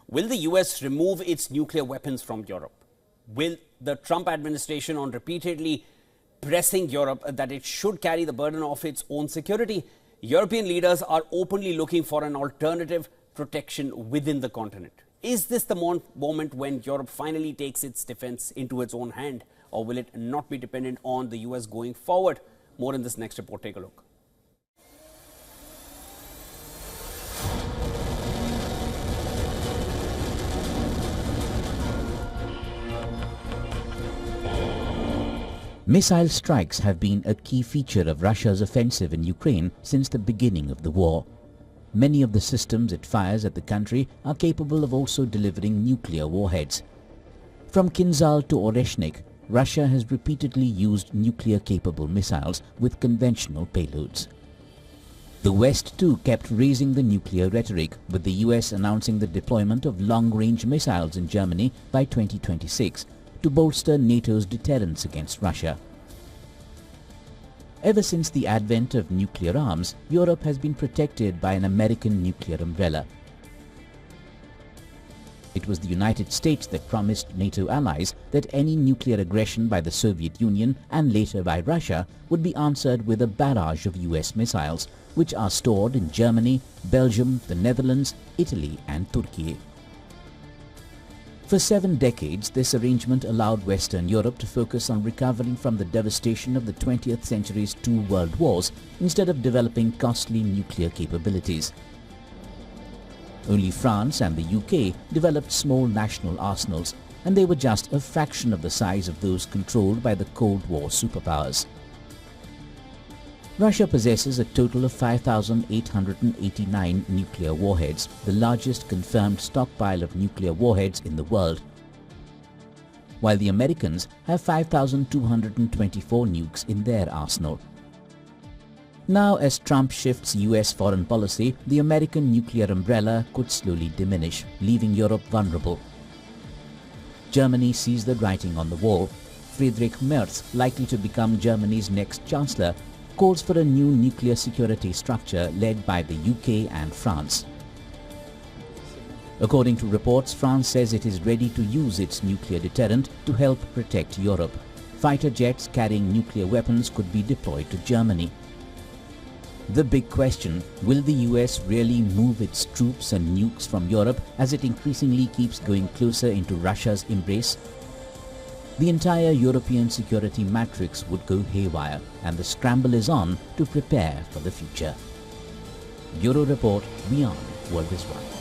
Will the US remove its nuclear weapons from Europe? Will the Trump administration, on repeatedly pressing Europe that it should carry the burden of its own security, European leaders are openly looking for an alternative protection within the continent. Is this the moment when Europe finally takes its defense into its own hand, or will it not be dependent on the US going forward? More in this next report. Take a look. Missile strikes have been a key feature of Russia's offensive in Ukraine since the beginning of the war. Many of the systems it fires at the country are capable of also delivering nuclear warheads. From Kinzhal to Oreshnik, Russia has repeatedly used nuclear-capable missiles with conventional payloads. The West too kept raising the nuclear rhetoric, with the US announcing the deployment of long-range missiles in Germany by 2026 to bolster NATO's deterrence against Russia. Ever since the advent of nuclear arms, Europe has been protected by an American nuclear umbrella. It was the United States that promised NATO allies that any nuclear aggression by the Soviet Union and later by Russia would be answered with a barrage of US missiles, which are stored in Germany, Belgium, the Netherlands, Italy and Turkey. For 7 decades, this arrangement allowed Western Europe to focus on recovering from the devastation of the 20th century's 2 world wars instead of developing costly nuclear capabilities. Only France and the UK developed small national arsenals, and they were just a fraction of the size of those controlled by the Cold War superpowers. Russia possesses a total of 5,889 nuclear warheads, the largest confirmed stockpile of nuclear warheads in the world, while the Americans have 5,224 nukes in their arsenal. Now, as Trump shifts US foreign policy, the American nuclear umbrella could slowly diminish, leaving Europe vulnerable. Germany sees the writing on the wall. Friedrich Merz, likely to become Germany's next chancellor, calls for a new nuclear security structure led by the UK and France. According to reports, France says it is ready to use its nuclear deterrent to help protect Europe. Fighter jets carrying nuclear weapons could be deployed to Germany. The big question, will the US really move its troops and nukes from Europe as it increasingly keeps going closer into Russia's embrace? The entire European security matrix would go haywire, and the scramble is on to prepare for the future. Bureau Report, WION World is One.